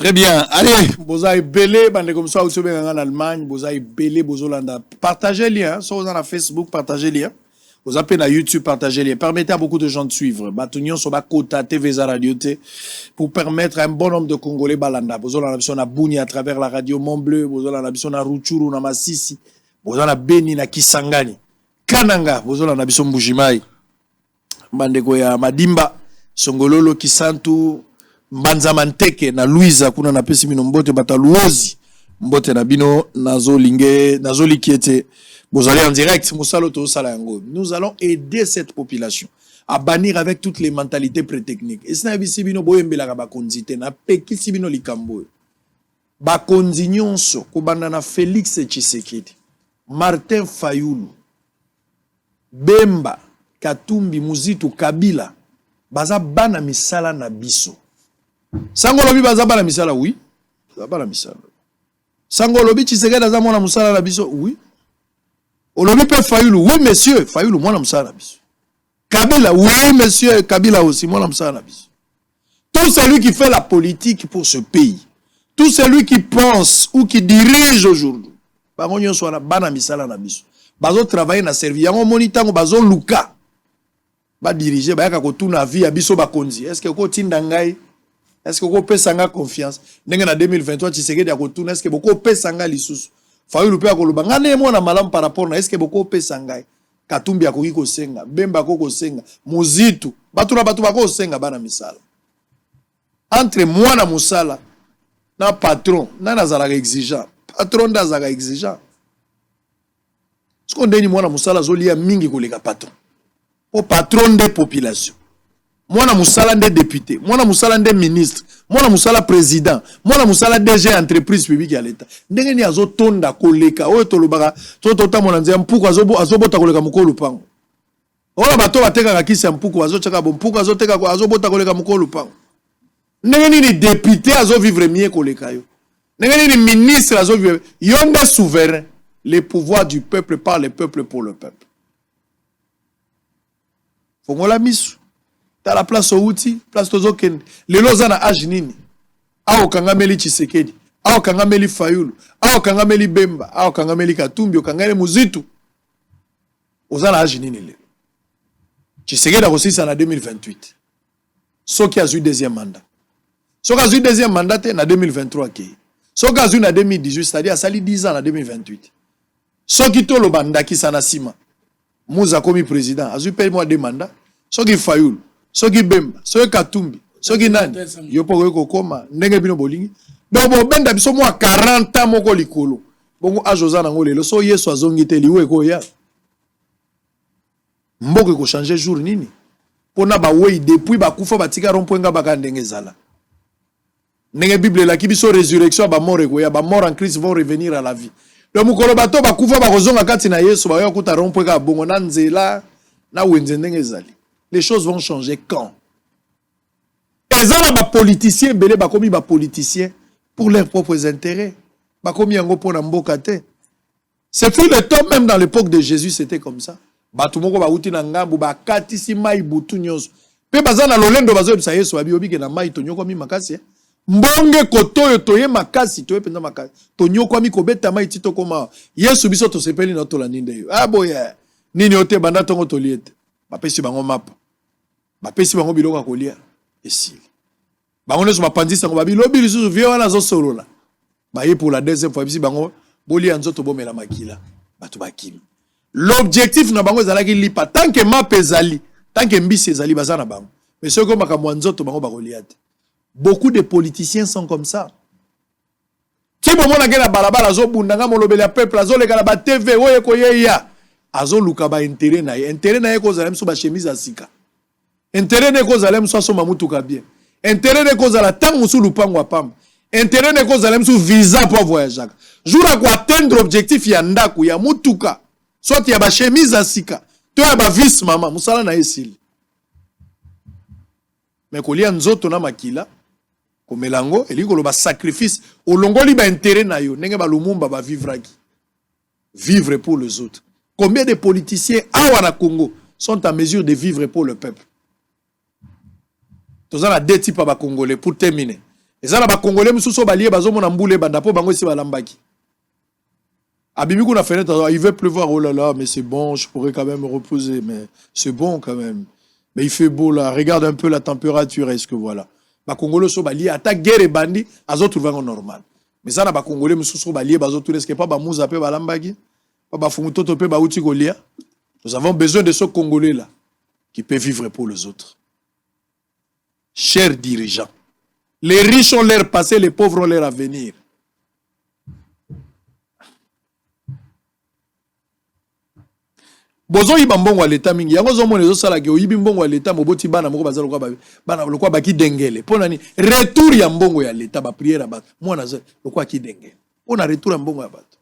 Très bien. Allez, vous avez belé, bande comme ça, vous êtes en Allemagne, vous avez belé, vous Hollanda. Partagez le lien, soit vous êtes sur Facebook, partagez le lien. Vous appelez na YouTube, partagez le lien. Permettez à beaucoup de gens de suivre. Batunion sur ma Kota, TV Radio T, pour permettre à un bon nombre de Congolais balanda. Vous avez l'ambition à Bouni à travers la radio Montbleu, vous avez l'ambition à Ruchuru, na Masisi, vous avez Beni, na Kisangani, Kananga, vous avez l'ambition Mbujimai, Bandeko ya Madimba, Songololo, Kisantu, Mbanza Manteke na Louisa kuna na pesi mino mbote bataluozi mbote na bino nazoli kiete vous allez en direct musalo to sala yango. Nous allons aider cette population à bannir avec toutes les mentalités pré-techniques. Et sina bisi bino boyembela ka bakonzi te na pekisi bino likambo bakonzi nyonso kobanda na Félix Tshisekedi, Martin Fayulu, Bemba, Katumbi, Muzitu, Kabila baza bana misala na biso. Sango lobi baza bana misala, oui. Baza bana misala. Sango lobi Tshisekedi aza mwana musala na biso, oui. Olobi pe Fayulu, oui monsieur, Fayulu mwana musala na biso. Kabila, oui monsieur, Kabila aussi mwana musala na biso. Tout celui qui fait la politique pour ce pays, tout celui qui pense ou qui dirige aujourd'hui, bango nyonso na bana misala na biso. Bazo travailler na servir yango monitango bazo luka. Ba diriger ba yaka kotuna vie ya biso bakonzi. Est-ce que ko tinda ngai? Est-ce que vous pouvez avoir confiance? En 2023, Tshisekedi a retourné. Est-ce que vous pouvez avoir l'issous? Fayulu pe akoloba. Ngane mo na malam par rapport na. Est-ce que vous pouvez avoir Katumbi akoki ko senga, Bemba ko senga, Muzitu, batu bako senga bana misala. Entre moi na musala na patron, na nazala exigeant. Patron nazala exigeant. Ce qu'on dit moi na musala zolia mingi koleka patron. Au patron des populations. Moi na musala des députés, moi na musala des ministres, moi na musala président, moi na musala DG entreprise publique à l'état. Ndenge ni azo tonda koleka oyo tolobaka tota mona nzia mpuku azobota koleka mukolo pango. Ola bato bateka ka kisi mpuku azochaka bo mpuku azoteka ko azobota koleka mukolo pango. Ndenge ni député azo vivre mieux koleka yo. Ndenge ni ministre azo vivre yonde souverain, les pouvoirs du peuple par le peuple pour le peuple. Fongola misu. Dans la place Outi, place Tozoken, les lozana ajinini. Ao kangameli Tshisekedi, ao kangameli Fayulu, ao kangameli Bemba, ao kangameli Katumbi, ao kangameli Muzitu. Ozana ajinini le. Tshisekedi a reçu ça en 2028. Ce qui a eu deuxième mandat. Ce qui a eu deuxième mandat en 2023 qui. Ce qui a eu en 2018, c'est-à-dire ça li 10 ans en 2028. Ce qui to lo banda qui sana sima. Mouza komi président, a eu paye moi deux mandats. Ce qui Fayulu soki Bemba, soki Katumbi, soki nani, yopo weko koma, ndenge bino bolingi. Donc bon benda biso mwa 40 ans moko likolo. Bongo ajoza nango lelo so Yesu azongi te liwe ko ya. Mboko ko changer jour nini. Pona ba wei depuis ba kufa batika rompwenga baka ndenge zala. Ndenge Bible la kibiso résurrection ba mort ko ya ba mort en Christ vont revenir à la vie. Donc mukolo bato ba kufa ba kozonga kati na Yesu ba yo kuta rompwenga bongo na nzela na wenze ndenge zali. Les choses vont changer quand? Les gens politiciens, belé bakomi ba politiciens pour leurs propres intérêts. Bakomi yango pona mboka te. C'est fut le temps même dans l'époque de Jésus, c'était comme ça. Batumoko ba uti na ngambu ba katisi mai butu nyonso. Pe bazana lolendo bazo bisa Yesu abi obike na mai tonyoko mi makasi. Mbonge kotoyo toye makasi toye penda makasi. Tonyoko mi kobeta mai tito koma. Yesu biso to sepeli na to la ninde yo. Ah boya. Nini ote banda tongo toliete. Bapesi bango mapa. Bapesi bango biloko kolia esili. Bango neso bapandisa ngo babilobi lisusu vie wana zo solola. Baye pour la deuxième fois bisi bango boli anzoto bomela makila. Batu bakimi. L'objectif na bango ezalaki lipa tant que mapa ezali, tant que mbisi ezali bazana bango. Mais ceux qui makamwa nzoto bango bakoliate. Beaucoup de politiciens sont comme ça. Qui bon mona ngena balabala zo bundanga molobela peuple azo lekala ba TV oye koyeya. Azo luka ba intérêt na ye ko zalem so ba chemise asika. Intérêt ne cause alem so so mamutuka bien. Intérêt ne cause la tangu sous lupango apam. Intérêt ne cause alem sous visa pour voyager. Jour à quoi atteindre objectif ya ndaku ya mutuka. Soit ya ba chemise asika. To ya ba vis mama musala na esili. Mais kolia nzoto na makila ko melango eliko lo ba sacrifice olongoli ba intérêt na yo ndenge ba lumumba ba vivraki. Vivre pour les autres. Combien de politiciens awa na Congo sont en mesure de vivre pour le peuple? Tous les deux types de Congolais pour terminer. Et ça, ba Congolais, moussou balié, bazo mon amboulé, bandapo, bango ici balambaki. Abibi qu'on a fenêtre, il veut pleuvoir, oh là là, mais c'est bon, je pourrais quand même me reposer, mais c'est bon quand même. Mais il fait beau là, regarde un peu la température, est-ce que voilà. Ba Congolais so balié, attaque guerre et bandit, azo trouvé en normal. Mais ça, ba Congolais, moussou balié, bazo tout est-ce pas ba mouza pe balambaki, pas ba fumutoto pe ba uti golia. Nous avons besoin de ce Congolais là, qui peut vivre pour les autres. Chers dirigeants, les riches ont leur passé, les pauvres ont leur avenir. Bozo yiba mbongo l'État mingi yango zo mona zo sala ke oyibi mbongo l'État moboti bana moko bazalo kwa bana lokwa baki dengele pona ni retour ya mbongo ya l'État ba prière ba mona zo lokwa ki dengele pona retour ya mbongo ya bato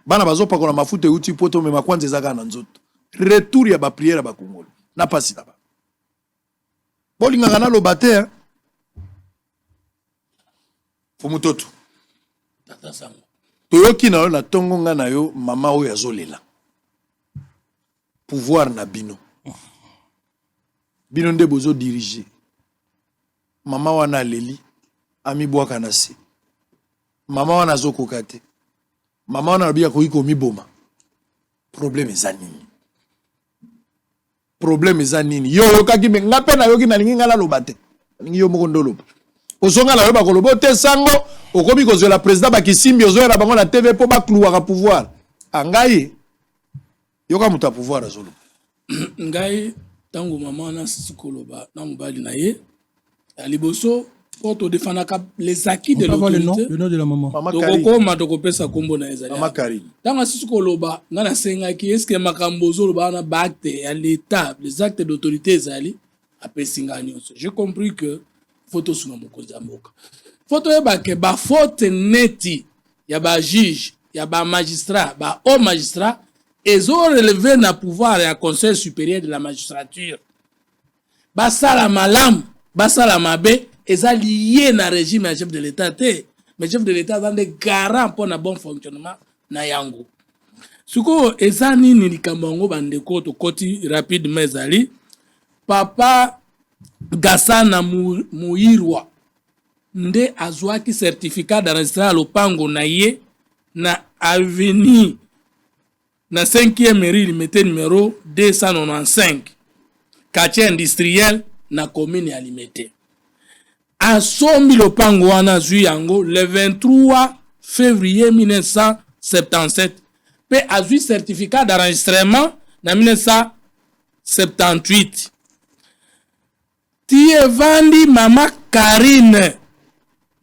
bana bazo pa kona mafuta uti poto me makwanze zaka na nzoto retour ya ba prière ba Congolais na pasi na ba bolinga kana lo bate fumutoto tata sango toyoki na yo na tongo nga na yo mama oyo azolela pouvoir na bino bino nde bozo diriger mama wana aleli amibwaka na se mama wana azokoka te mama wana alobi akoki komiboma problème eza nini yo yokaki me nga mpe nayoki nalingi nga naloba te nalingi yo moko ndoloba ozonga na yo bakoloba te sango okomi kozwela président bakisimbi ozoyela bango na tv mpo bakluwaka pouvoir angai yoka moto ya pouvoir azoloba ngai ntango mama wana asisi koloba na mobali na ye ya liboso mpo todefendaka les acquis de l'autorité le nom de la maman tokokoma tokopesa kombo na ezali mama Karine ntango asisi koloba ngai nasengaki eske makambo ozoloba wana baacte ya l'état les actes d'autorité ezali apesi ngai nyonso j'ai compris que faut tosunga mokonzi ya mboka faut toyebake bafaute neti ya bajuge ya bamagistrat bahaut magistrat ezorelevé na pouvoir ya conseil supérieur de la magistrature basala malamu basala mabe eza lié na régime ya chef de l'état te mais chef de l'état aza nde garant mpo na bon fonctionnement na yango sikoyo eza nini likambo yango bandeko tokoti rapidement ezali papa Gasana Muirwa nde azwaki certificat d'enregistrement lopango na ye na avenue na 5e rue limité numéro 295 quartier industriel na commune ya Limete asombi lopango wana azwi yango le 23 février 1977 pe azwi certificat d'enregistrement na 1978 tie vandi mama Karine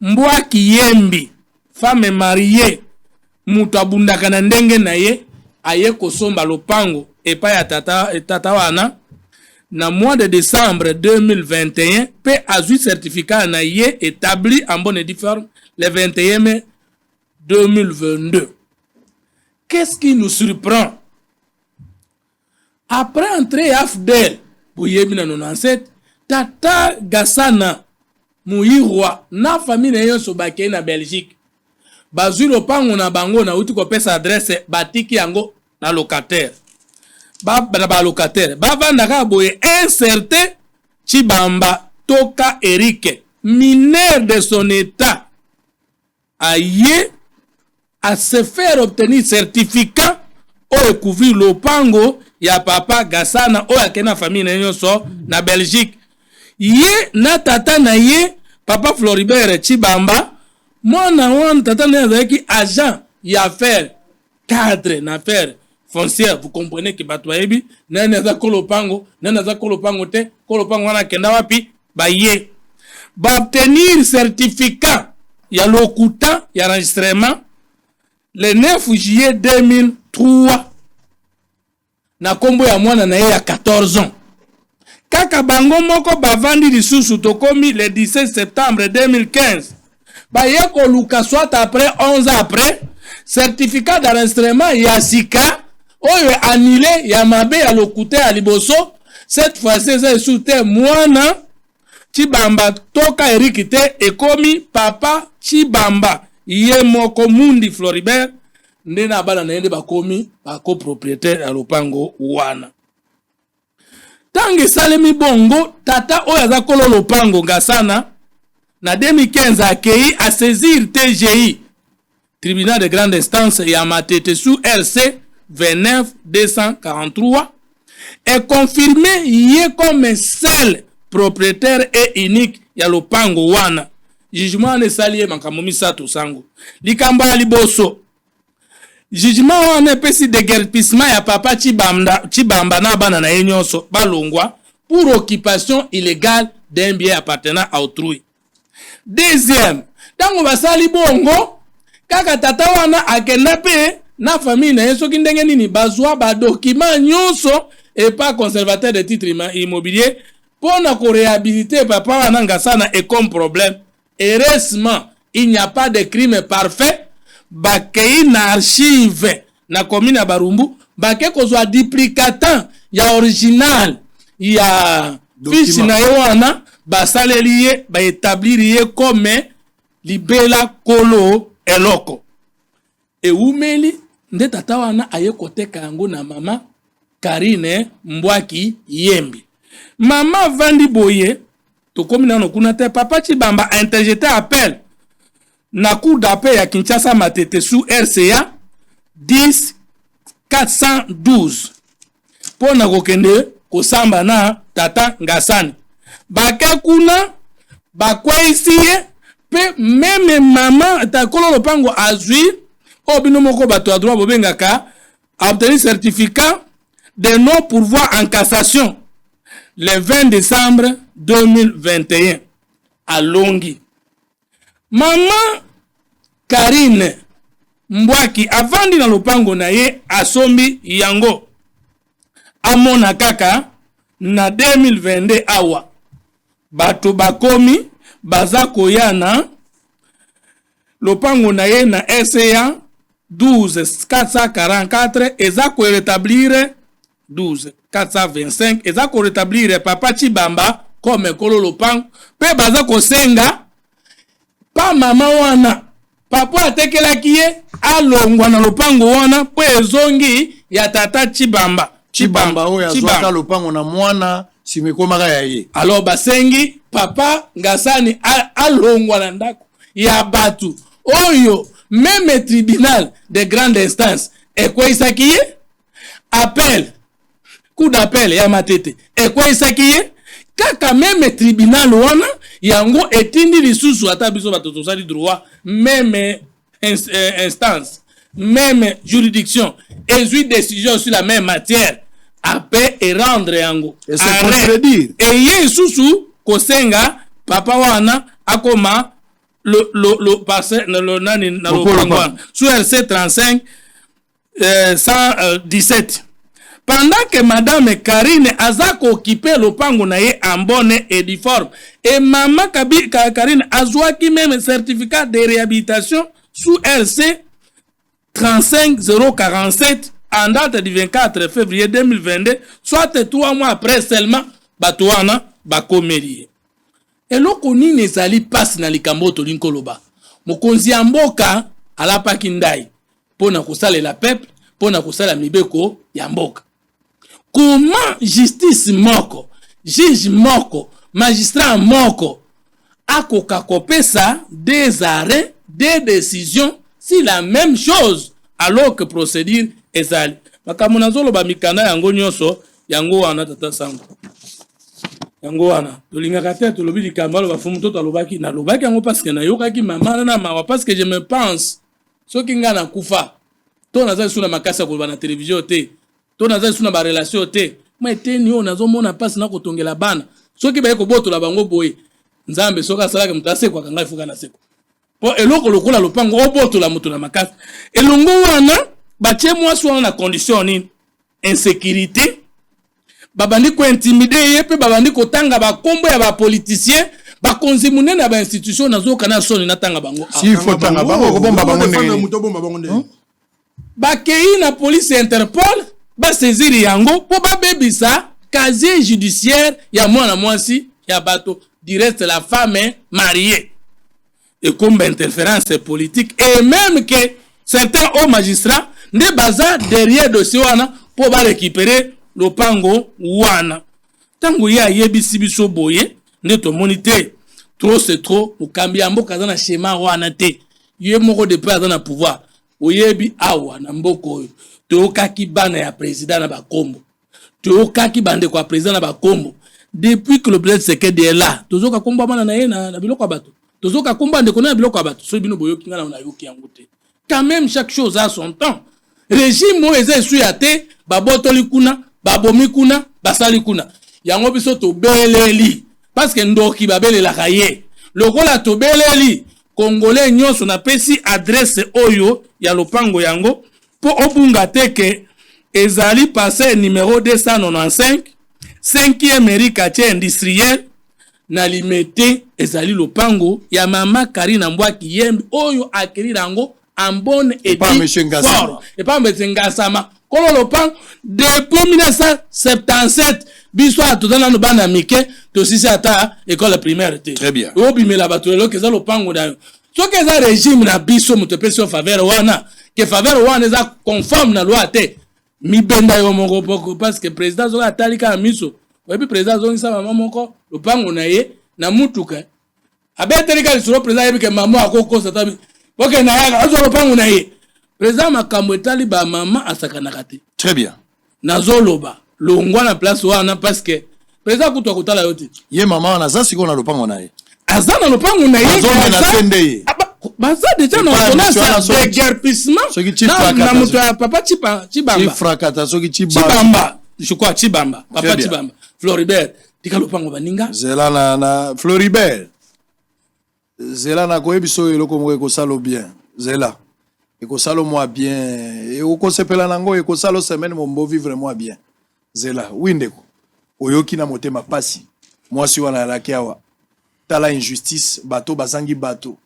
Mbwaki Yembi femme mariée mutu abundaka na ndenge na ye aye kosomba lopango epai ya tata wana na mois de décembre 2021 pe azwi certificat na ye établi en bonne et due forme le 21 mai 2022. Qu'est-ce qui nous surprend? Après entrée AFDEL pour Yembi na 97 tata Gasana Muirwa na famille na yonso bakei na Belgique bazwi lopango na bango na uti kopesa adresse batiki yango na locataire ba locataire bavandaka boye incertain Chibamba Toka Eric mineur de son état aye à se faire obtenir certificat oyo couvrir lopango ya papa Gasana oyo akena famille na yonso na Belgique ye na tata na ye papa Floribert Chibamba mwana wana tata na azaki agent ya affaire cadre na affaire foncière vous comprenez que bato yebi nani za kolopango te kolopango wana kenda wapi ba ye ba obtenir certificat ya lokuta ya enregistrement le 9 juillet 2003 na kombo ya mwana na ye ya 14 ans kaka bango moko bavandi lisusu tokomi le 17 septembre 2015 baye koluka soit après 11 ans après certificat d'enregistrement ya sika oyo annulé ya mabe ya lokuta ya liboso cette fois-ci eza esu te mwana Chibamba Toka Eric te ekomi papa Chibamba ye moko Mundi Floribert nde na bana na yende bakomi bako propriétaire ya lopango wana Tangi salemi bongo, tata oyaza kolo lopango Ngasana, na 2015 accueilli à saisir TGI, tribunal de grande instance ya Matete sous RC 29 243, est confirmé yé comme seul propriétaire et unique ya lopango wana. Jugement ne salie makamomi sato sango. Likambo ya liboso. Jugement wana pesi déguerpissement ya papa Chibamba na bana na nyonso balongwa pour occupation illégale d'un bien appartenant à autrui. Deuxième, tango basali bongo kaka tata wana akenda pe na famille na yeso kindenge nini bazwa ba document nyonso et pas conservateur de titre immobilier pour na ko réhabiliter papa wana Ngasana et comme problème. Heureusement, il n'y a pas de crime parfait. Bakei na archive na commune ya Barumbu bake kozwa duplicatant ya original ya fiche na yoana basaleli ye ba établir ye comme libela kolo eloko e umeli nde tata wana aye koteka yango na mama Karine Mbwaki Yembi. Mama vandi boye to komina no kuna te papa Chibamba a interjeté appel na cour d'appel ya Kinshasa Matete sous RCA 10 412 pour na kokende kosamba na tata Ngasani. Bake kuna bakwaisie pe meme mama takolo lopango azui obino moko bato a droit bobengaka obtenir certificat de non pourvoi en cassation le 20 décembre 2021 à Longi. Maman Karine Mbwaki avandi na lopango na ye asombi yango amona kaka na 2022 awa bato bakomi baza koyana lopango na ye na SCA 12 444 eza ko rétablir 12 425 eza ko rétablir papa Chibamba comme kolo lopango pe baza ko senga pa mama wana papa atekelaki ye alongwa na lopango wana po ezongi ya tata Chibamba oyo azwaka lopango na mwana simekomaka ya ye. Alors basengi papa Ngasani alongwa na ndako ya batu oyo même tribunal de grande instance ekweisaki ye appel coup d'appel ya Matete ekweisaki ye kaka même tribunal wana yango etindi lisusu ata biso bato tosali droit même instance même juridiction et décision sur la même matière après et rendre yango et c'est contredire et ye susu kosenga papa wana akoma le passé le nani na lopango sur RC 35 117 pendant que madame Karine azako occupé lopango na ye en bonne et due forme et maman Karine azwaki même certificat de réhabilitation sous RC 35047 en date du 24 février 2022 soit 3 mois après seulement batuana bakomeli eloko nini ezali pasi na likambo to linkoloba mokonzi ya mboka alapaki ndai pona kosalela peuple pona kosala mibeko ya mboka. Comment justice moko, juge moko, magistrat moko akoka kopesa des arrêts, des décisions si la même chose alors que procédure ezali. Makamona zolo ba mikanda yango nyonso yango wana tata sango. Yango wana tolingaka te tolobi likamba lo bafumu to talobaki na lobaki yango parce que na yokaki mama na mawa parce que je me pense soki nga na kufa to naza suna makasa ko na télévision te to naza suna ba relation te moi te ni on nazo mona passe na kotongela bana soki ba ko botola bango boye nzambe soka salaka mutase kwa kanga ifuka na seko po eloko lokola lopango obotola mutu na makasa elongo wana batie mwasi wana na condition ni insécurité babandi ko intimider ye pe babandi ko tanga ba kombo ya ba politicien ba konzi munene ba institution nazo kana soni na tanga bango si faut tanga bango ko bomba bango ndenge ba kei na police Interpol ba saisir yango po ba bebisa casier judiciaire ya mwana mwasi ya bato direct la femme mariée et comme interférence politique et même que certains hauts magistrats ne baza derrière dossier wana po ba récupérer lopango wana tango ya yebisi biso boye nde tomoni te trop c'est trop okambi ya mboka aza na schéma wana te ye moko depuis aza na pouvoir oyebi awa na mboka oyo toyokaki bana ya président na bakombo toyokaki bandeko ya président na bakombo depuis que le président Tshisekedi est là tozoka komba bana na ye na biloko ya bato tozoka komba ndeko na biloko ya bato so bino boyoki nga na yoki yango te quand même chaque chose a son temps régime oyo eza esu ya te babotoli kuna babomi kuna basali kuna yango biso tobeleli parce que ndoki babelelaka ye lokola tobeleli congolais nyonso napesi adresse oyo ya lopango yango po obunga te ke ezali passé numéro 295 5e mairie quartier industriel na limete ezali lopango ya mama Karina Mbwaki Yembi oyo akiri rango en bonne et pas monsieur Ngassama et pas monsieur Ngassama kolo lopango depuis 1977 biso atozana no bana mike to sisi ata école primaire te très bien obimela bato lo keza lopango dayo soki eza régime na biso moto pesi faveur wana ke faveur wana eza conforme na loi te mibenda yo moko poko parce que président zo atalika miso webi président zo ngisa mama moko lopango na ye na mutuka abetelika lisolo président yebi ke mama akoko satabi oke na yaga azo lopango na ye président makambo etali ba mama asakanaka te très bien nazoloba longwa na place wana parce que président kutwa kutala yo te ye mama wana za siko na lopango na ye azana lopango na ye azomena baza déjà na ordonnance de guerpissement na moto ya papa Chibamba je crois Chibamba papa Chibamba Floribert tika lopango baninga zela na Floribert zela na koyebiso eloko moko ekosalo bien zela ekosalo moi bien e okosepela nango ekosalo semaine mombo vivre moi bien zela windeko oyoki na motema pasi mwasi wana alaki awa tala injustice bato bazangi bato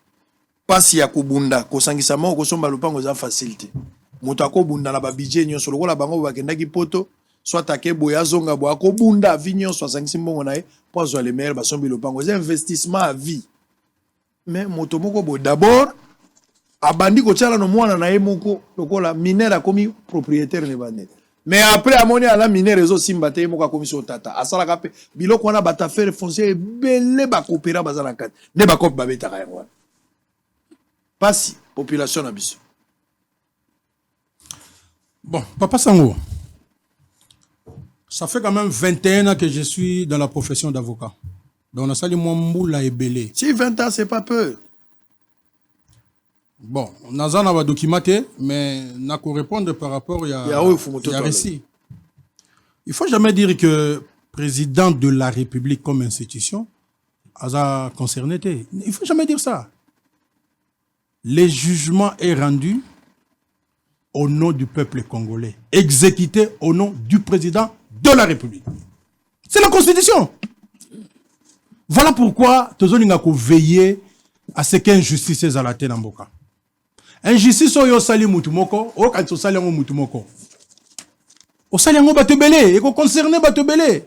pasi ya kubunda kosangisa moko kosomba lupango za facilité moto akobunda na ba budget nyonso lokola bango bakendaki poto soit akebo ya zonga bo akobunda vi nyonso asangisi mbongo na ye po azwa le meilleur basombi lupango c'est investissement à vie mais moto moko bo d'abord abandi kotiala no mwana na ye moko lokola mineur akomi propriétaire ne bane mais après amoni ala mineur ezo simba te moko akomi so tata asala kape biloko wana bata faire foncier belé ba coopéra bazana kat ne ba kop babeta ka yango pasi population na biso. Bon, Papa Sango, ça fait quand même 21 ans que je suis dans la profession d'avocat. Donc, on a sali Mouamboula et Belé. Si 20 ans, c'est pas peu. Bon, on a documenté, mais on a répondre par rapport à récit. Il faut jamais dire que président de la République comme institution a concerné. Il faut jamais dire ça. Le jugement est rendu au nom du peuple congolais, exécuté au nom du président de la République. C'est la Constitution. Voilà pourquoi nous avons veillé à ce qu'injustice est à la tête d'Amboka. Injustice est sali mutumoko, o kanto sali ngo mutumoko. O sali ngo batebele, eko concerné batebele.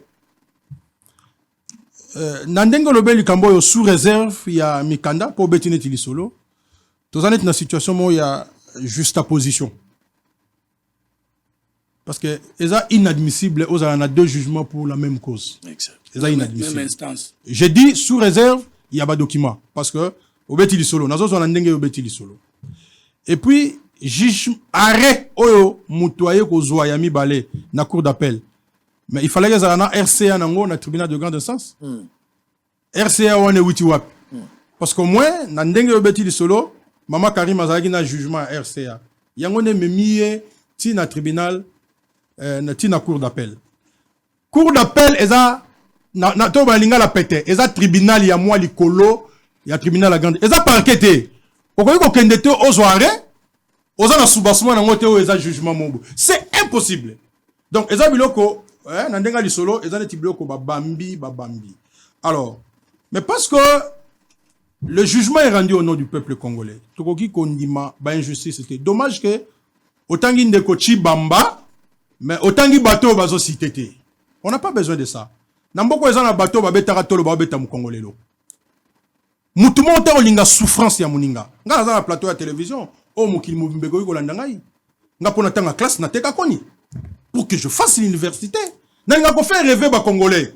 Nandengo lobeli kambo yo sous réserve ya mikanda pour betine tilisolo. Tous en êtes dans une situation où il y a juste position. Parce que c'est inadmissible, il y a deux jugements pour la même cause. C'est inadmissible. Même instance. J'ai dit sous réserve, il y a pas de document. Parce que, au beti solo, nous avons un solo. Et puis, arrêt, oyo, mutuaye ko zoa yami balé, na cour d'appel. Mais il fallait que ça na RCA nango, na tribunal de grande instance. RCA on est witi wap. Parce qu'au moins, na ndenge yo beti solo, Maman Karim azaki na jugement RCA. Yango ne memiye ti na tribunal ti na cour d'appel. Cour d'appel eza na to balinga la pété. Eza tribunal ya moi likolo, ya tribunal la grande. Eza parquet te. Okoki ko kende te ozoare, oza na soubassement na ngote o eza jugement mobo. C'est impossible. Donc eza biloko na ndenga lisolo, eza neti biloko babambi. Alors, mais parce que le jugement est rendu au nom du peuple congolais. Tokoki kondima ba injustice c'était dommage que otangi ndeko Chibamba mais otangi bateau bazo cité. On n'a pas besoin de ça. Namboko ezana bateau babetaka tolo babeta mu congolais lo. Mutumo otako linga souffrance ya muninga. Nga na plateau ya télévision, o mukili mubimbeko ko landa ngai. Nga pona tanga classe na teka koni pour que je fasse l'université. Na nga ko faire rêver ba congolais.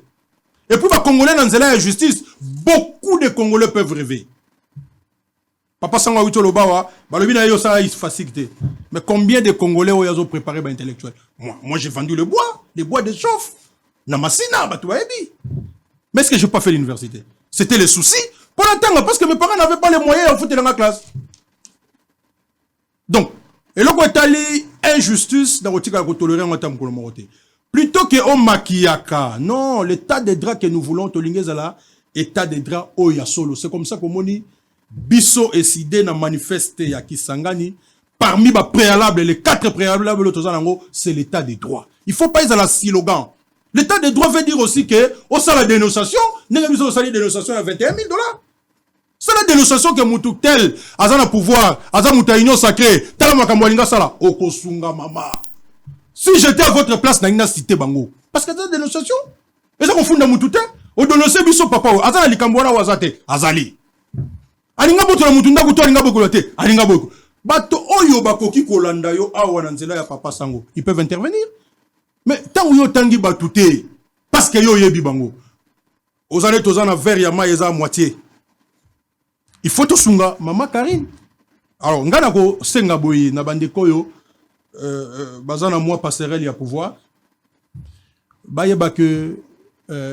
Et puis, les Congolais, dans la justice, beaucoup de Congolais peuvent rêver. Papa Sangwa Wito Lobawa, ça is facilité. Mais combien de Congolais ont préparé les intellectuels? Moi j'ai vendu le bois de chauffe. Namasina, mais est-ce que je n'ai pas fait l'université? C'était le souci. Pour l'instant, parce que mes parents n'avaient pas les moyens de foutre dans la classe. Donc, et là, quand il injustice, dans le tika tolérer en termes de plutôt que on maquillaka. Non, l'état des draps que nous voulons, Tolingezala, état des draps oya solo. C'est comme ça qu'on dit. Bisso décidé na manifester ya Kisangani parmi les 4 préalables c'est l'état des droits. Il faut pas être à la slogan. L'état des droits veut dire aussi que au sein la dénonciation, n'est pas la dénonciation à $21 000. C'est la dénonciation que Moutou tel azana pouvoir, azana Mouta union sacrée, tala makamwalinga sala okosunga mama. Si j'étais à votre place na cité bango parce que c'est la dénonciation. Et ça confond Moutou tel, au dononcer biso papa, azana likambwana wazate, azali. Alinga boto la mutunda kuto alinga boko te alinga boko bato oyo bakoki kolanda yo awa na nzela ya papa sango ils peuvent intervenir mais tant yo tangi batute parce que yo yebi bango ozale tozana verre ya maïza à moitié il faut to sunga mama Karine alors ngana ko senga boyi na bandeko yo bazana moi passerelle ya pouvoir bayeba que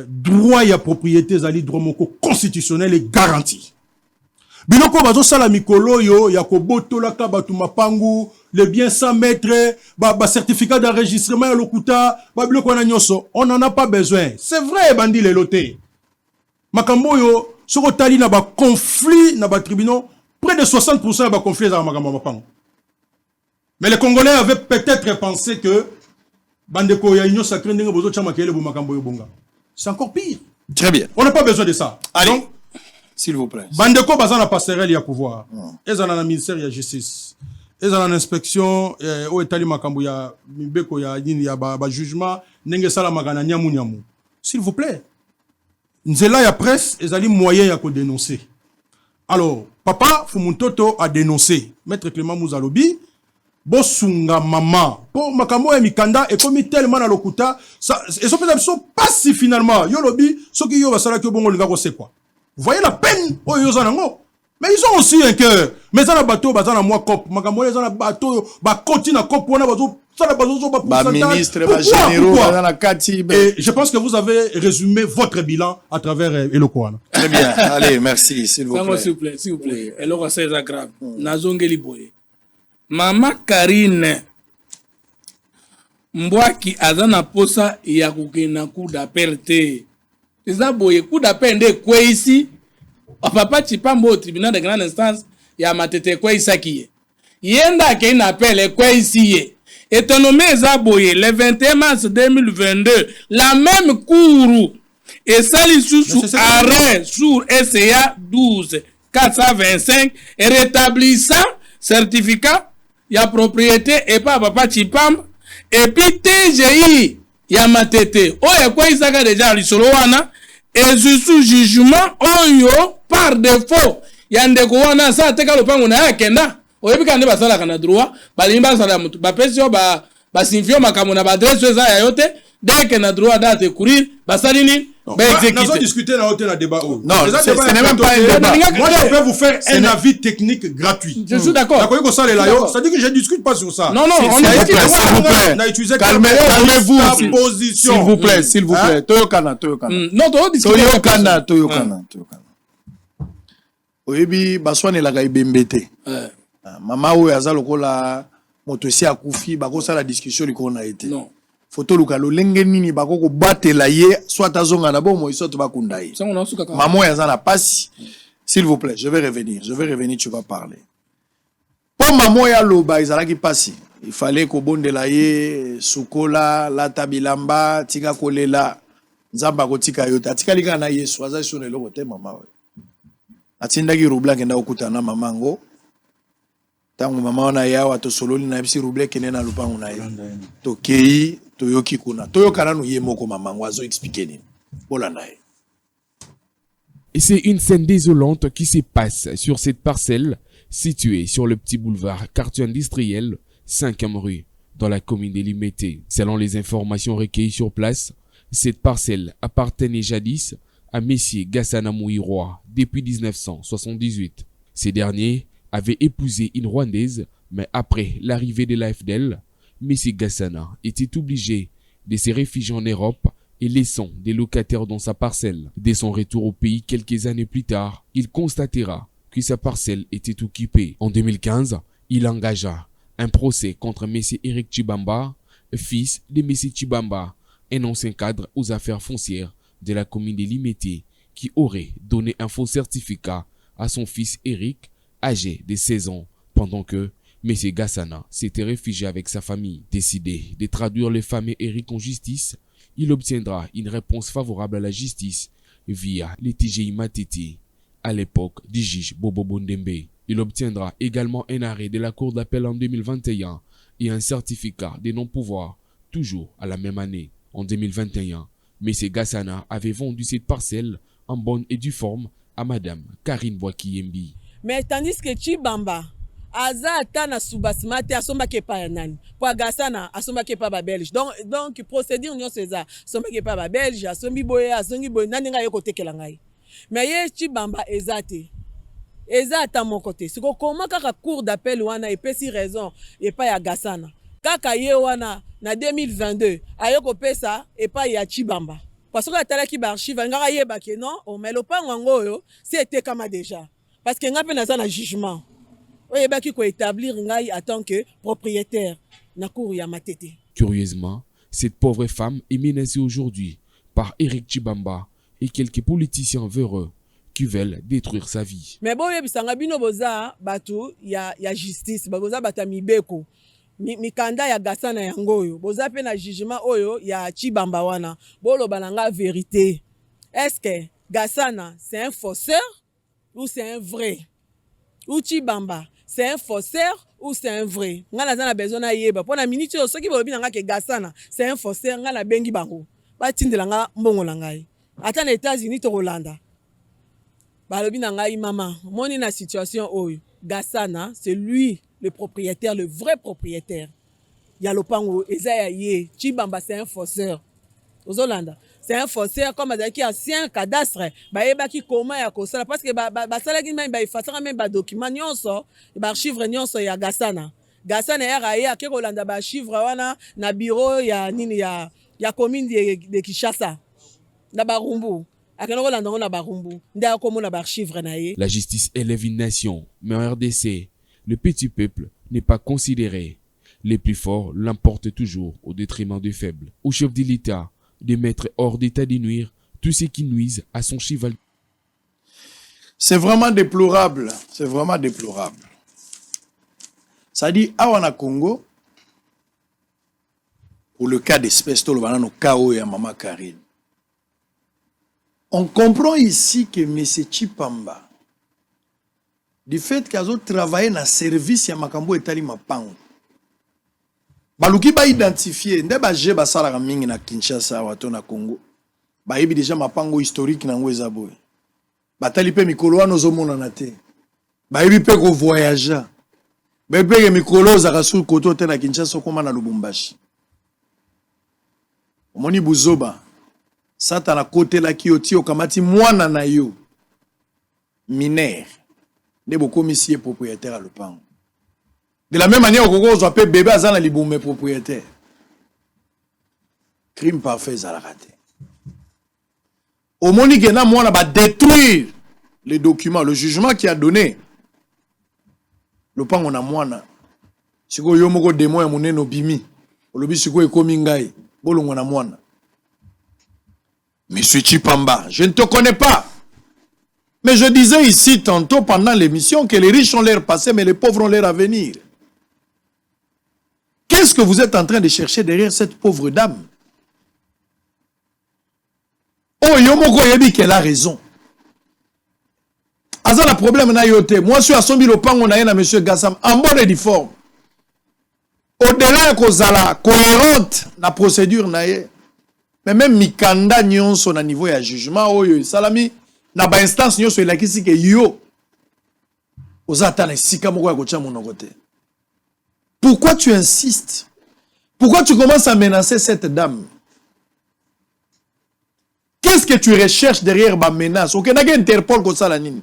droit ya propriété zali droit moko constitutionnel et garanti. Biloko bazo sala mikolo yo ya kobotola ka batu mapangu les biens 100 mètres certificat d'enregistrement ya lokuta biloko na nyoso on n'en a pas besoin c'est vrai bandi les lotés makambo yo soko tali na ba conflit na ba tribunaux près de 60% ya ba conflit za makambo mapangu mais les Congolais avaient peut-être pensé que bandeko ya union sacrée ndenge bozo chama kele bu makambo yo bonga c'est encore pire. Très bien, On n'a pas besoin de ça. allez. Donc, S'il vous plaît. bandeko bazana passerelle ya pouvoir. Ils ont la ministère ya justice. Ils ont l'inspection au etali makambo ya mibeko ya nini ya ba jugement nenge sala magana nyamu nyamu. S'il vous plaît. Nzela ya presse ezali moyen ya ko dénoncer. Alors, papa Fumuntoto a dénoncé. Maître Clément Mouzalobi bosunga mama po makambo ya mikanda et comme tellement na lokuta ça et sont pas si finalement yo lobi soki yo basala ki bongo linga ko c'est quoi. Vous voyez la peine oh yo zanango. Mais ils ont aussi un cœur. Mais ça na bateau bazana moi cop makambo ya zana bateau ba continue cop wana bazo ça na bazo ba Ba ministre ba généraux bazana kati. Et je pense que vous avez résumé votre bilan à travers Eloko. Très bien. Allez, merci s'il vous Sango, plaît. s'il vous plaît, s'il vous plaît. Eloko c'est grave. Nazongeli boye. Mama Karine Mbwaki azana posa ya kukena coup d'appel te. Eza boye coup d'appel nde kwe ici. Papa Chipambo au tribunal de grande instance ya matete kwe isakiye. Yenda ke une appel kwe ici ye. Et nommé eza boye le 21 mars 2022 la même cour et sali sous arrêt sur SCA 12 425 et rétablissant certificat ya propriété et pas papa Chipam et puis TGI ya matete oyo kwa isaka déjà lisolo wana et sous jugement oyo par défaut ya ndeko wana sa teka lopango na yakenda oyebi kande basala kana droit balimba sala mutu ba pesio ba sinfio makambo na ba adresse za ya yote dès que na droit date courir basali ni ba exécuter. Nous avons discuté dans le débat. Non, ce n'est même pas un débat. Moi, je peux vous faire un avis technique gratuit. Je suis d'accord. D'accord, ça dit que je ne discute pas sur ça. Non, non, on a dit on a utilisé calmez-vous, position. S'il vous plaît, s'il vous plaît. Toyokana. Non, Toyokana. Oyebi baswane la gaibembete. Mama oyo aza lokola moto si akufi bako sala discussion liko na été. Non. Photo lukalo lenge nini bako ko batela ye soit azonga na bomo soit bakunda ye. Maman ya na pasi. S'il vous plaît, je vais revenir, tu vas parler. Pour maman ya loba izalaki pasi. Il fallait ko bondela ye sukola la tabilamba tika kolela nzamba ko tika yota tika lika na Yesu aza sone loko te mama we. Atindaki rubla kenda okutana mamango. Tangu mama wana yawa to sololi na bisi ruble kene na lupangu na ye. To kei to yoki kuna. To yokana no ye moko mamango azo expliquer ni. Bola na ye. Et c'est une scène désolante qui se passe sur cette parcelle située sur le petit boulevard quartier industriel 5e rue dans la commune de Limete. Selon les informations recueillies sur place, Cette parcelle appartenait jadis à messieurs Gassana Mouiroa depuis 1978. Ces derniers avaient épousé une Rwandaise, mais après l'arrivée de l'AFDL, messieurs Gassana était obligé de se réfugier en Europe et laissant des locataires dans sa parcelle. Dès son retour au pays quelques années plus tard, il constatera que sa parcelle était occupée. En 2015, il engagea un procès contre M. Eric Chibamba, fils de M. Chibamba, un ancien cadre aux affaires foncières de la commune de Limete, qui aurait donné un faux certificat à son fils Eric, âgé de 16 ans, pendant que M. Gassana s'était réfugié avec sa famille. Décidé de traduire le fameux Eric en justice, il obtiendra une réponse favorable à la justice via les TGI Matete, à l'époque du juge Bobo Bondembe. Il obtiendra également un arrêt de la Cour d'appel en 2021 et un certificat de non-pouvoir, toujours à la même année. En 2021, M. Gassana avait vendu cette parcelle en bonne et due forme à Madame Karine Bouakiyembi. Mais tandis que Chibamba, aza ata na subasima te asombaki epai ya nani po Gassana asombaki epai ba Belge donc procédure nyonso eza asombaki epai ba Belge asombi boye azongi boye nani ngai kotekela ngai mais ye Chibamba eza te eza ata moko te siko koma kaka cour d'appel wana epesi raison epai ya Gassana kaka ye wana na 2022 ayo kopesa epai ya Chibamba parce que atalaki ba archive ngaka yebaki non o mais lopango ngo oyo c'est etekama déjà parce que nga pe naza na jugement oyebaki ko établir ngai en tant que propriétaire na cour ya Matete. Curieusement, cette pauvre femme est menacée aujourd'hui par Eric Chibamba et quelques politiciens véreux qui veulent détruire sa vie. Mais bon yebisanga bino boza batu ya justice boza bata mibeko mikanda ya Gassana yango oyo boza pe na jugement oyo ya Chibamba wana boloba nanga vérité. Est-ce que Gassana c'est un faussaire ou c'est un vrai? Ou Chibamba c'est un faussaire ou c'est un vrai? Nga na besoin na yeba pona minute yo soki bolobi nanga ke Gassana c'est un faussaire nga na bengi bango batindela nga mbongo na ngai ata na États-Unis to Rolanda balobi na ngai mama moni na situation oyo Gassana c'est lui le propriétaire, le vrai propriétaire ya lopango eza ya ye. Chibamba c'est un faussaire aux Hollande c'est un faussaire comme azaki ancien cadastre bayebaki comment ya kosala parce que basalaki même efasaka même badocument nyonso baarchive nyonso ya Gassana era ye ake kolanda baarchive wana na bureau ya nini ya commune de Kinshasa na Barumbu akena kolanda ngo na Barumbu nde akomona baarchive na ye. La justice élève une nation, mais en RDC, le petit peuple n'est pas considéré. Les plus forts l'emportent toujours au détriment des faibles. Au chef de l'État de mettre hors d'état de nuire tout ce qui nuise à son cheval. C'est vraiment déplorable. C'est vraiment déplorable. Ça dit, à Congo, pour le cas d'espèce, le cas où il y a Maman Karine, on comprend ici que M. Chipamba, du fait qu'il a travaillé dans le service de Makambo et Tali Mapango, baluki ba identifier nde ba je ba sala ka mingi na Kinshasa wato na Congo ba yebi déjà Mapango historique na ngweza boy batali pe mikolo wana ozomona na te ba yebi pe ko voyager ba yebi pe mikolo za ka sur koto te na Kinshasa koma na Lubumbashi omoni buzoba sata na kote la kioti okamati mwana na yo mineur ne bokomisi propriétaire à lopango. De la même manière, on peut bébé à Zana Liboumé propriétaire. Crime parfait, ça l'a raté. Au Monique, on va détruire les documents, le jugement qui a donné. Le pan on a moana. Si vous avez des mois, vous avez des bimi. Vous avez des komingai. Vous avez des moana. Monsieur Chipamba, je ne te connais pas. Mais je disais ici tantôt pendant l'émission que les riches ont leur passé, mais les pauvres ont leur avenir. Qu'est-ce que vous êtes en train de chercher derrière cette pauvre dame? Oh, Yomoko Yebi qu'elle a raison. Aza le problème na yote. Moi, je suis à Sombi Lopango na M. Gassam en bonne et due forme. Au-delà de la cohérente la procédure na ye. Mais même Mikanda nyonso na niveau ya jugement oyo salami na ba instance nyonso elakisi ke yo ozata na sika moko ya kocha monoko te. Pourquoi tu insistes? Pourquoi tu commences à menacer cette dame? Qu'est-ce que tu recherches derrière ma menace? Ok, n'a Interpol comme ça la nini.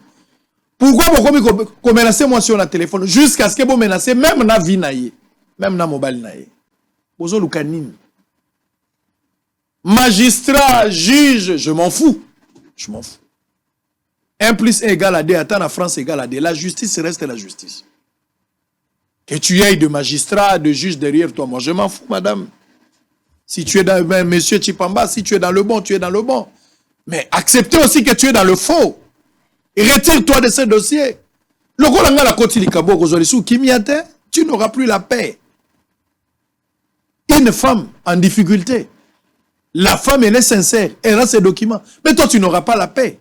Pourquoi vous menacez moi sur le téléphone jusqu'à ce que vous menacez même na vie naïe, même na mobile naïe. Bozo lukanini. Magistrat, juge, je m'en fous. Je m'en fous. 1 + 1 égale à 2, attends, la France égale à 2. La justice reste la justice. Que tu ailles de magistrat, de juge derrière toi, moi je m'en fous, madame. Si tu es dans, monsieur Chipamba, si tu es dans le bon, tu es dans le bon. Mais acceptez aussi que tu es dans le faux. Et retire-toi de ce dossier. Le Golanga la Kotili Kabo Kozolisu, Kimiate, tu n'auras plus la paix. Une femme en difficulté. La femme, elle est sincère, elle a ses documents. Mais toi, tu n'auras pas la paix.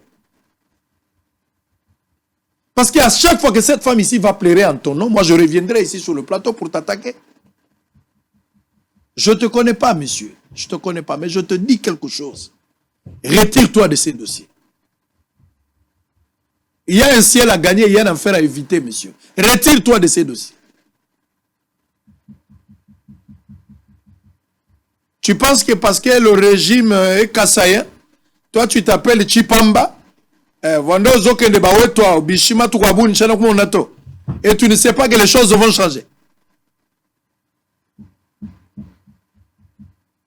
Parce qu'à chaque fois que cette femme ici va pleurer en ton nom, moi je reviendrai ici sur le plateau pour t'attaquer. Je ne te connais pas, monsieur. Je ne te connais pas, mais je te dis quelque chose. Retire-toi de ces dossiers. Il y a un ciel à gagner, il y a un enfer à éviter, monsieur. Retire-toi de ces dossiers. Tu penses que parce que le régime est kassaïen, toi tu t'appelles Chipamba, et tu ne sais pas que les choses vont changer.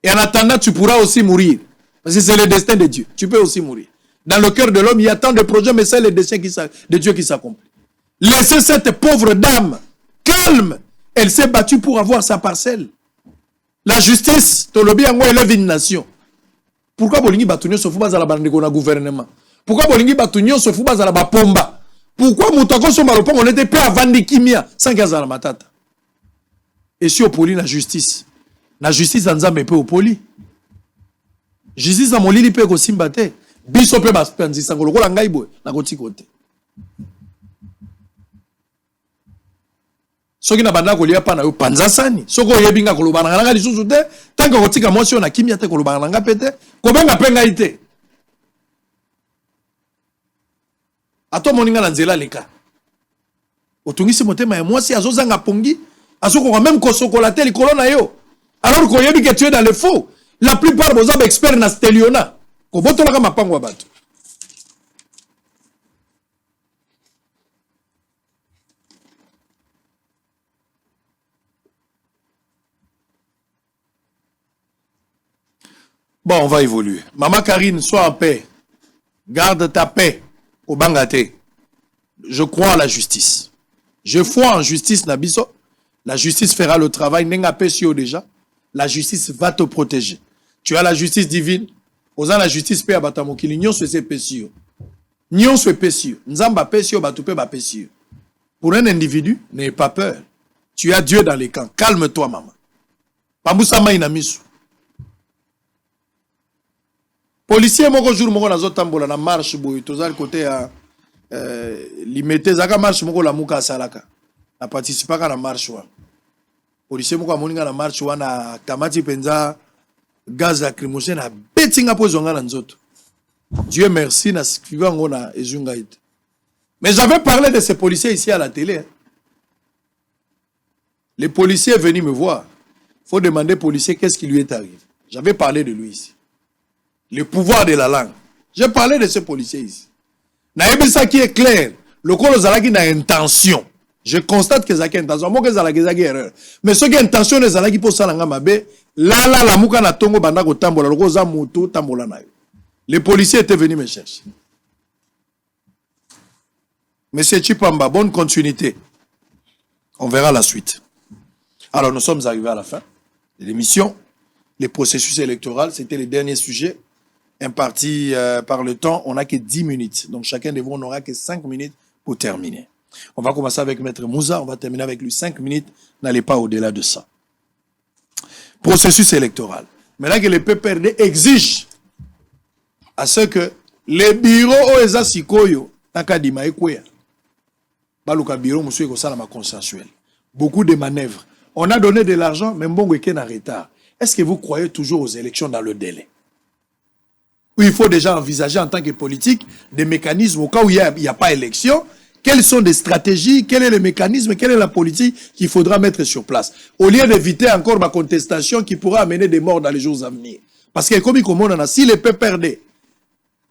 Et en attendant, tu pourras aussi mourir. Parce que c'est le destin de Dieu. Tu peux aussi mourir. Dans le cœur de l'homme, il y a tant de projets, mais c'est le destin de Dieu qui s'accomplit. Laissez cette pauvre dame calme. Elle s'est battue pour avoir sa parcelle. La justice, Tolobi Ango élève une nation. Pourquoi Bolingi Batunyo se fout à la bande gouvernement? Pourquoi Bolingi Batunyo se fout à la pomba? Pourquoi Moutako Somaropo, on était prêt à vendre Kimia sans gaz à la matata? Et si au poli, la justice. La justice dans Zambé peut au poli. Justice dans mon lit peut au Simbate. Biso peut baspenzi sangolo ko langai boy na koti kote. Soki na banda ko lia pa na yo panza sani. Soko yebinga ko lobana nga lisusu te. Tant que kotika mo sio na kimia te ko lobana nga pete. Ko benga penga ite. Ato moninga na nzela leka. Otungisi motema ya mwasi azozanga pongi. Azoko même ko sokolate likolo na yo. Alors qu'on yebi que tu es dans le faux. La plupart de vos experts na steliona. Ko botola ka mapango wa bato. Bon, on va évoluer. Maman Karine, sois en paix. Garde ta paix au Bangate. Je crois à la justice. Je crois en justice, Nabiso. La justice fera le travail. Nenga pesio déjà. La justice va te protéger. Tu as la justice divine. Oza la justice pe abatamokili. Nyon se pesio. Nyon se pesio. Nzamba pesio, batupe ba pesio. Pour un individu, n'aie pas peur. Tu as Dieu dans les camps. Calme-toi, maman. Pambusama inamisu. Policier moko jour moko nazo tambola na marche boy tozali côté à limité zaka marche moko la muka salaka na participaka na marche wa policier moko amoninga na marche wa na kamati penza gaz lacrymogène a betinga po zonga na nzoto. Dieu merci na suivant ngona ezunga ite. Mais j'avais parlé de ces policiers ici à la télé. Hein. Les policiers est venu me voir. Faut demander au policier qu'est-ce qui lui est arrivé. J'avais parlé de lui ici. Le pouvoir de la langue. J'ai parlé de ce policier ici. Ça qui est clair. Le col Zalaki n'a intention. Je constate que Zalaki a intention. Moi, que Zalaki a erreur. Mais ce qui est intention de Zalaki pour Salanga Mabe, là, la mouka na tongo bandako tambola. Le rosa moto tambola na yo. Les policiers étaient venus me chercher. Monsieur Chipamba, bonne continuité. On verra la suite. Alors, nous sommes arrivés à la fin de l'émission. Les processus électoraux, c'était le dernier sujet. Imparti par le temps, on n'a que 10 minutes. Donc chacun de vous n'aura que 5 minutes pour terminer. On va commencer avec Maître Moussa, on va terminer avec lui 5 minutes. N'allez pas au-delà de ça. Processus électoral. Maintenant que le PPRD exige à ce que les bureaux OESA Sikoyo, Nakadima Ekweya, Baluka bureau, monsieur Kosalama consensuel. Beaucoup de manœuvres. On a donné de l'argent, mais bon, week-end en retard. Est-ce que vous croyez toujours aux élections dans le délai? Où il faut déjà envisager en tant que politique des mécanismes au cas où il n'y a pas élection. Quelles sont les stratégies? Quel est le mécanisme? Quelle est la politique qu'il faudra mettre sur place? Au lieu d'éviter encore ma contestation qui pourra amener des morts dans les jours à venir. Parce que comme on a, si les PPRD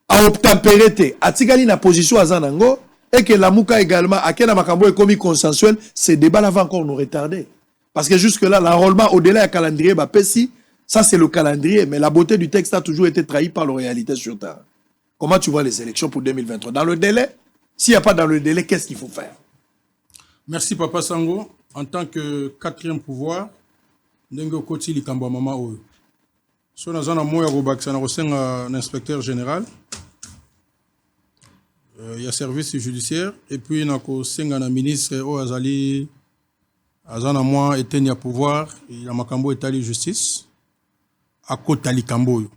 a obtempéré te atikali na position azanango et que la Mouka également a kena makambo commis consensuel, ces débats là vont encore nous retarder parce que jusque là l'enrôlement au-delà du calendrier bah pessi, ça c'est le calendrier, mais la beauté du texte a toujours été trahie par la réalité sur terre. Comment tu vois les élections pour 2023 dans le délai? S'il n'y a pas dans le délai, qu'est-ce qu'il faut faire? Merci Papa Sango. En tant que quatrième pouvoir, Ndengo Koti Likamba Mama Oyo. So na zana moya robaksa na rosenga l'inspecteur général. Il y a service judiciaire et puis na ko senga na ministre o azali azana moi etenia pouvoir il y a makambo etali justice à kota likambo yo.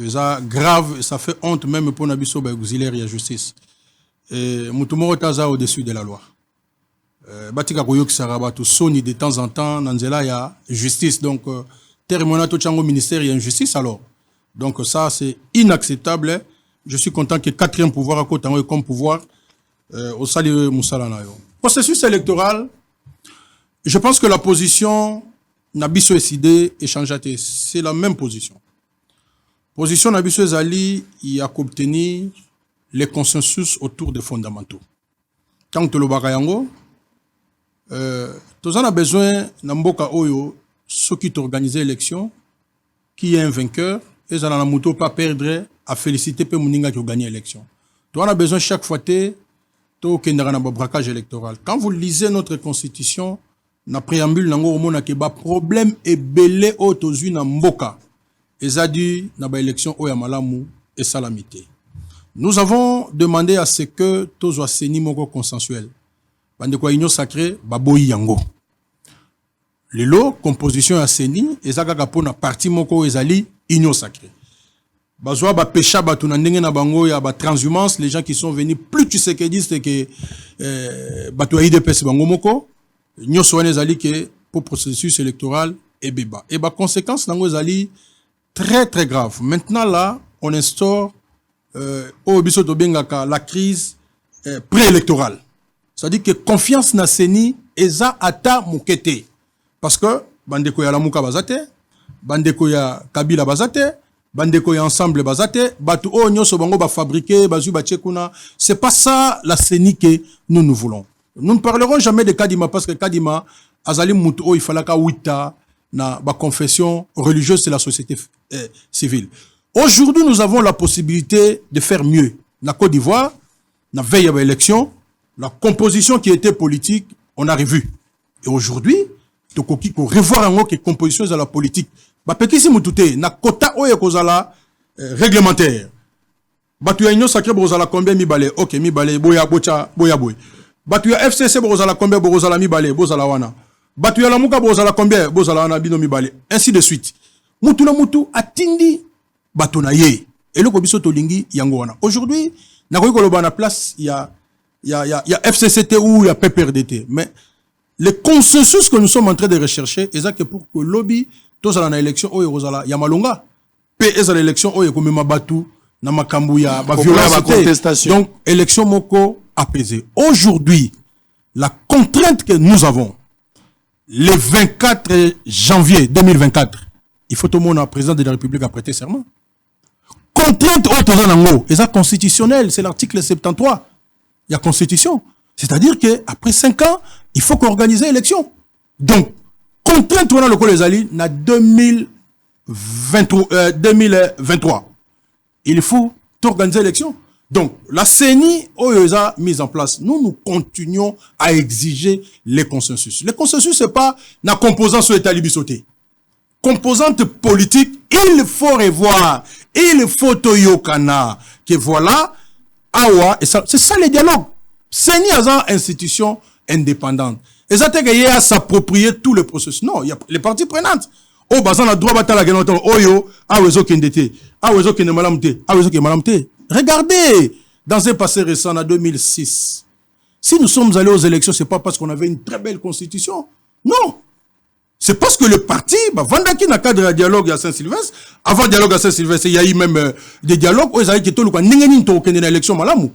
Ça grave, ça fait honte même pour nabiso ba auxiliaire ya justice. Et mutumoro taza au-dessus de la loi. Batika koyok sarabatu soni de temps en temps nanzela ya justice donc termina to chango ministère ya justice alors. Donc ça c'est inacceptable. Je suis content que quatrième pouvoir à côté comme pouvoir au sali musala na yo. Processus électoral, je pense que la position nabiso décidé échangeate, c'est la même position. Position nabiso ezali il y a obtenir les consensus autour des fondamentaux. Quand tu le bagayango tous on a besoin na mboka oyo ceux qui t'organisent l'élection qui est un vainqueur et ça na moto pas perdre à féliciter pe muninga qui a gagné l'élection. On a besoin chaque fois to kendara na braquage électoral. Quand vous lisez notre constitution na préambule nango omona ke ba problème et belé o tozui na mboka ezadi na ba élection oya malamu et salamité. Nous avons demandé à ce que tozo aseni moko consensuel. Bande kwa union sacrée baboyi yango. Lelo composition ya seni ezaka kapona parti moko ezali union sacrée. Bazwa ba pécha batu na ndenge na bango ya ba transhumance, les gens qui sont venus plus tu sais que disent que batu ya IDPS bango moko nyoso wana ezali que pour processus électoral et beba. Et ba conséquence nango ezali très très grave. Maintenant là, on instaure au biso to bengaka la crise préélectorale. C'est-à-dire que confiance na seni eza ata mukete. Parce que bandeko ya lamuka bazate, bandeko ya Kabila bazate, bandeko ya ensemble bazate, batu o nyoso bango ba fabriquer, bazu ba tchekuna, c'est pas ça la seni que nous voulons. Nous ne parlerons jamais de Kadima parce que Kadima azali mutu o ifalaka wita na ba confession religieuse de la société civile. Aujourd'hui, nous avons la possibilité de faire mieux. La Côte d'Ivoire, la veille à l'élection, la composition qui était politique, on a revu. Et aujourd'hui, il faut revoir en haut que composition de la politique. Bah, petit si moutouté, na quota oye kozala réglementaire. Bah, tu as une sacrée bozala combien mi balé. Ok, mi balé, boya bocha, boya boy. Bah, tu as FCC bozala combien bozala mi balé, bozala wana. Bah, tu as la mouka bozala combien bozala wana bino mi balé. Ainsi de suite. Moutou na moutou atindi batonaye. Et le kobiso tolingi yango wana. Aujourd'hui, na koyi koloba na place, il y a FCCT ou il y a PPRDT. Mais le consensus que nous sommes en train de rechercher, c'est que pour que le lobby, tous à l'élection, il y a Malonga. PS à l'élection, il y a comme Mabatu, Namakambu, il y a violence. Donc, élection moko apaisée. Aujourd'hui, la contrainte que nous avons, le 24 janvier 2024, il faut tout le monde, président de la République, à prêter serment. Contrainte autosanango, et ça constitutionnel, c'est l'article 73. Il y a constitution. C'est-à-dire que après 5 ans, il faut qu'on organise l'élection. Donc, contrainte on a le les alliés, na 2023. Il faut organiser l'élection. Donc, la CENI a mise en place. Nous continuons à exiger les consensus. Les consensus, c'est pas la composante sur l'état libisoté. Composante politique, il faut revoir, il faut toyokana, que voilà, awa, et ça, c'est ça les dialogues. C'est une institution indépendante. Et ça, c'est qu'il y a à s'approprier tout le processus. Non, il y a les parties prenantes. Oh, bah, ça, on a droit à la guerre, oh, yo, ah, wezo kendete, ah, wezo kende malamte, ah, wezo kende malamte. Regardez, dans un passé récent, en 2006, si nous sommes allés aux élections, c'est pas parce qu'on avait une très belle constitution. Non. C'est parce que le parti, bah, Vandaki n'a cadre de dialogue à Saint-Sylvestre. Avant le dialogue à Saint-Sylvestre, il y a eu même des dialogues où ils avaient été tout le temps, n'ingénie to kende na élection malamu.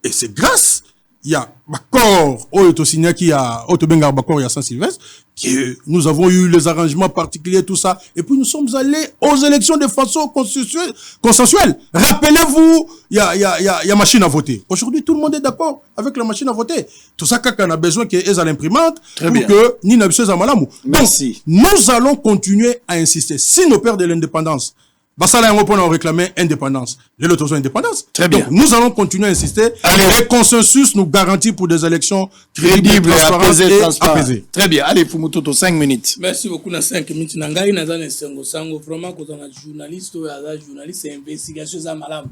Et c'est grâce il y a Bakor, il y a Otobengar Bakor, il y a Saint-Sylvestre, que nous avons eu les arrangements particuliers, tout ça. Et puis nous sommes allés aux élections de façon consensuelle. Rappelez-vous, il y a machine à voter. Aujourd'hui, tout le monde est d'accord avec la machine à voter. Tout ça, quand on a besoin qu'elles à l'imprimante, pour que ni n'absence à Malamou. Merci. Donc, nous allons continuer à insister. Si nos pères de l'indépendance, Bassala et Européens ont réclamé indépendance. Les autres ont indépendance. Très bien. Donc, nous allons continuer à insister. Le consensus nous garantit pour des élections crédibles, apaisées. Très bien. Allez, Fumutoto, 5 minutes. Merci beaucoup na 5 minutes. Nangai nazane sango vraiment quand on a journaliste ou journaliste investigation za malam.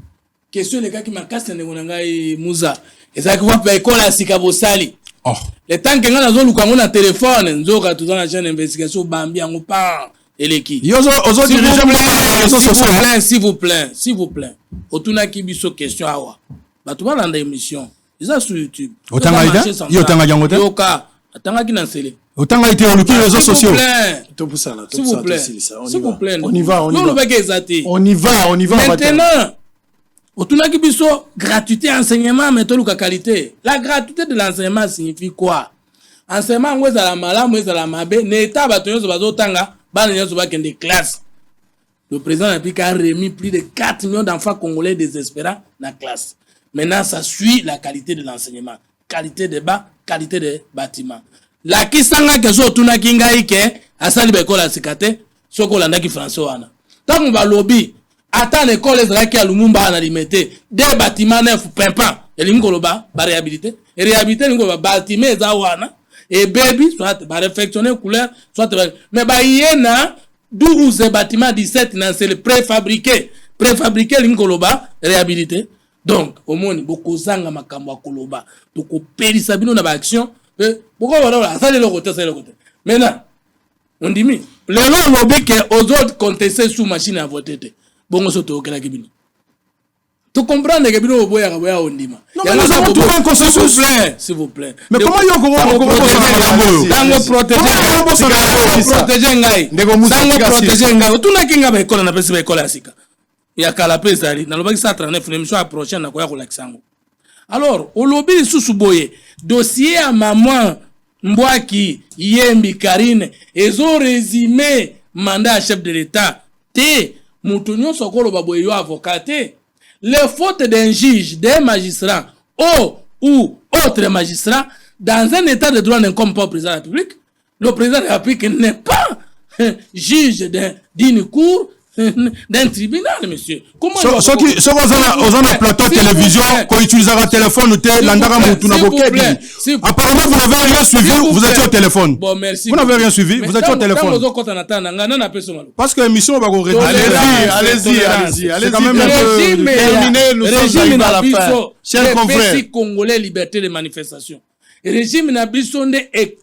Question les gars qui makasi ndeko nangai muza. Ezaki wa pa école ya sikabosali. Oh. Le temps que ngana zo lukango na téléphone nzoka tout dans la chaîne d'investigation bambi yango pa eleki. S'il vous plaît. Otuna kibiso question awa. Batu ba landa émission. Ils sur YouTube. Otanga atanga kinansele. Otanga été on les réseaux sociaux. S'il vous plaît. On y va. On y va. Maintenant, otuna kibiso gratuité enseignement mais toluka qualité. La gratuité de l'enseignement signifie quoi? Enseignement ngweza la malamu ngweza la mabe n'état batonyo bazotanga bana nyoso bakende classe. Le président de la République a remis plus de 4 millions d'enfants congolais désespérants dans la classe. Maintenant, ça suit la qualité de l'enseignement. Qualité de bas, qualité de bâtiment. La kisanga que so tuna kinga ike asali ba école asikate soko landa ki français wana. Tant on va lobby attend l'école ezalaki ya Lumumba na limité des bâtiments neufs pimpant elingoloba ba réhabilité et réhabilité ngoloba bâtiment eza wana et baby soit ba réfectionner couleur soit mais ba yena 12 bâtiments 17 nan c'est le préfabriqué lingoloba réhabilité. Donc au moins beaucoup zanga makambo akoloba to ko pelisa bino na ba action pourquoi voilà ça le côté maintenant on dit mais les gens lobby que aux autres contester sous machine à voter bongo soto okela kibino tu comprends que bino boya on dit non mais nous avons trouvé un consensus s'il vous plaît mais comment yo protéger ngai tuna kinga ba école na pesi ba école asika ya kala pesali na lobaki 139 l'émission prochaine na koya kolaksango. Alors au lobby sous boye dossier à maman Mbwaki Yembi Karine ezo résumé mandat chef de l'état te mutunyo sokolo baboye yo avocat les fautes d'un juge d'un magistrat ou autre magistrat dans un état de droit n'incombe pas au président de la République. Le président de la République n'est pas juge d'une cour d'un tribunal, monsieur. Comment ceux qui ont un plateau télévision, quand ils utilisent un téléphone, apparemment vous n'avez rien suivi, vous êtes au téléphone. Bon, merci. Vous n'avez rien suivi, vous êtes au téléphone. Parce que l'émission va vous allez-y. C'est quand même un peu terminé, nous sommes arrivés à la fin. Chers confrères. Congolais, liberté de manifestation. Régime Nabisonde et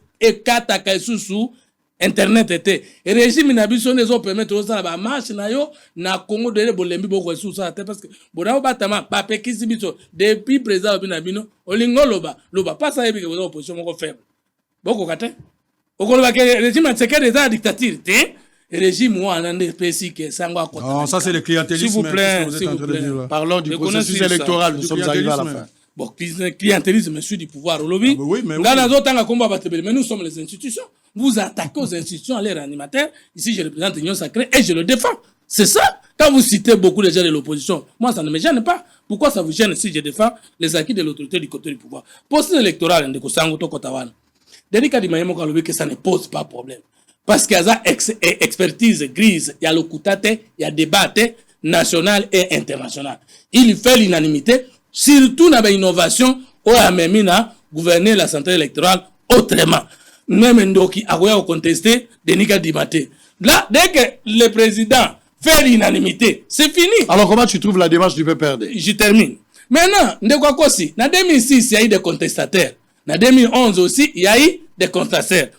Kataka sous internet était régime na biso nezo permettre ça ba marche na yo na Congo de bolembi boko sous ça parce que bona batama pape kisi biso depuis président bina bino olingo loba pas ça yebi que opposition moko faible boko kate okoloba que régime na tseke des dictature te régime ou en pesi que sango à côté. Non, ça c'est le clientélisme. S'il vous plaît. Parlons du processus électoral, nous sommes arrivés à la fin. Bon, clientélisme monsieur du pouvoir au lobby. Mais nous sommes les institutions. Vous attaquez aux institutions, les réanimateurs. Ici, je représente l'Union sacrée et je le défends. C'est ça. Quand vous citez beaucoup de gens de l'opposition, moi, ça ne me gêne pas. Pourquoi ça vous gêne si je défends les acquis de l'autorité du côté du pouvoir? Poste électoral, que ça ne pose pas problème. Parce qu'il y a expertise grise, il y a le coutate, il y a débat national et international. Il fait l'unanimité, surtout dans l'innovation, où il y a gouverner la centrale électorale autrement. Même Ndoki a contesté Denika Dimate. Là, dès que le président fait l'unanimité, c'est fini. Alors comment tu trouves la démarche du PPRD? Je termine. Maintenant, Ndekwa Kosi, en 2006, il y a eu des contestataires. En 2011 aussi, il y a eu des contestataires.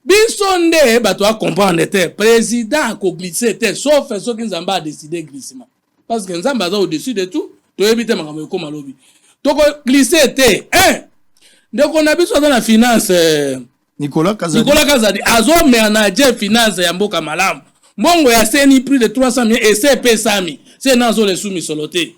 Bisonde, bah toi comprendre, était président a glissé, sauf ceux qui n'ont pas décidé glissement. Parce que nous sommes au-dessus de tout, tu as évité ma comme à lobby. Donc glissé était, donc on a besoin de la finance. Nicolas Kazadi azo manager finance ya mboka malamu mbongo ya seni plus de 300 000 et CP Sami c'est nazo les soumis soloté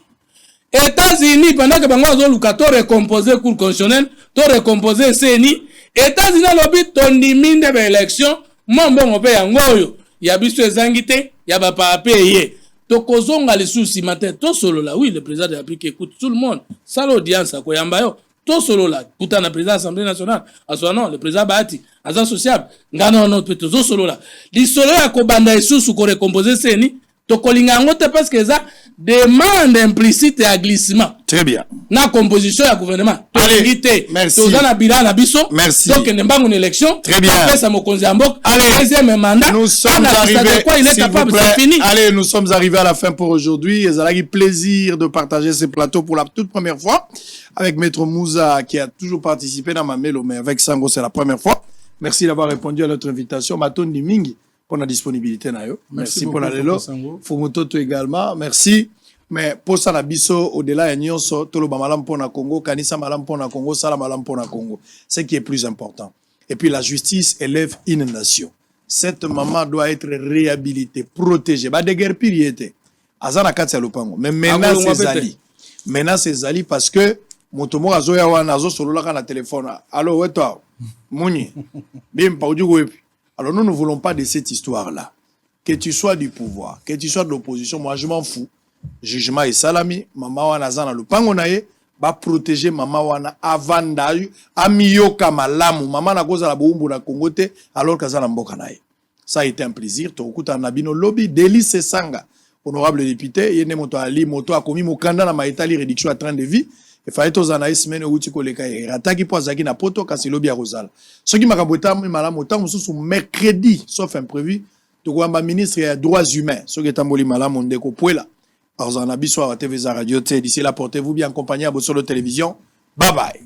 États-Unis pendant que bango azoluka to recomposer cour constitutionnelle to recomposer CNI États-Unis lobi tondimi nde ba élection mo mbongo pe yango oyo ya biso ezangi te ya ba pape ye tokozonga lisusi matin to solo la oui le président de la République écoute tout le monde ça l'audience ko yamba yo to solo la kuta na président de l'Assemblée nationale aso non le président Bahati aza sociable ngano non to zo solo la li solo ya ko banda isusu ko recomposer CNI tokolinga ngo te parce que ça demande implicite à glissement. Très bien. Na composition ya gouvernement. Allez, merci. Tozana bilan na biso. Merci. Donc nembango une élection. Très bien. Après ça mokonzi ambok. Allez. Deuxième mandat. Nous sommes arrivés. Quoi, il est capable, c'est fini. Allez, nous sommes arrivés à la fin pour aujourd'hui. Et ça a eu plaisir de partager ce plateau pour la toute première fois avec Maître Moussa qui a toujours participé dans ma mélo, mais avec Sango c'est la première fois. Merci d'avoir répondu à notre invitation. Matondi Mingi pour la disponibilité. Merci pour la lelo. Fumototo également. Merci. Mais pour ça, la biso, au-delà, il y a tout le malam pour na Congo, kanisa malam pour na Congo, sala malam pour na Congo. C'est ce qui est plus important. Et puis la justice élève une nation. Cette maman doit être réhabilitée, protégée. Bah, de guerre pire, azana katsa lupango. Mais maintenant, c'est Zali. Maintenant, c'est Zali parce que, motomo azoya wana azo solo la kana téléphone. Allô, ouais, toi. Mouni. Bien, pas du coup. Alors, nous ne voulons pas de cette histoire-là. Que tu sois du pouvoir, que tu sois de l'opposition, moi, je m'en fous. Jugement et salami, maman wana zana lupango nae, ba protéger maman wana avant d'ailleurs, amiyoka malamu, maman na koza la boumbu na Congote, alors kazana mboka nae. Ça a été un plaisir, tokuta nabino lobby, Délice Sanga, honorable député, yene moto ali, moto a commis mokanda na maitali réduction à 30 de vie, et fallait aux anaïs semaine où tu koleka et rataki po azaki na poto kasi lobby à Rosal. Ce qui m'a kabota malamu autant sous mercredi, sauf imprévu, tokuamba ministre des droits humains, ce qui est amboli malamu ndeko puela. Alors, on a besoin de TV Radio. D'ici là, portez-vous bien accompagné à votre télévision. Bye bye.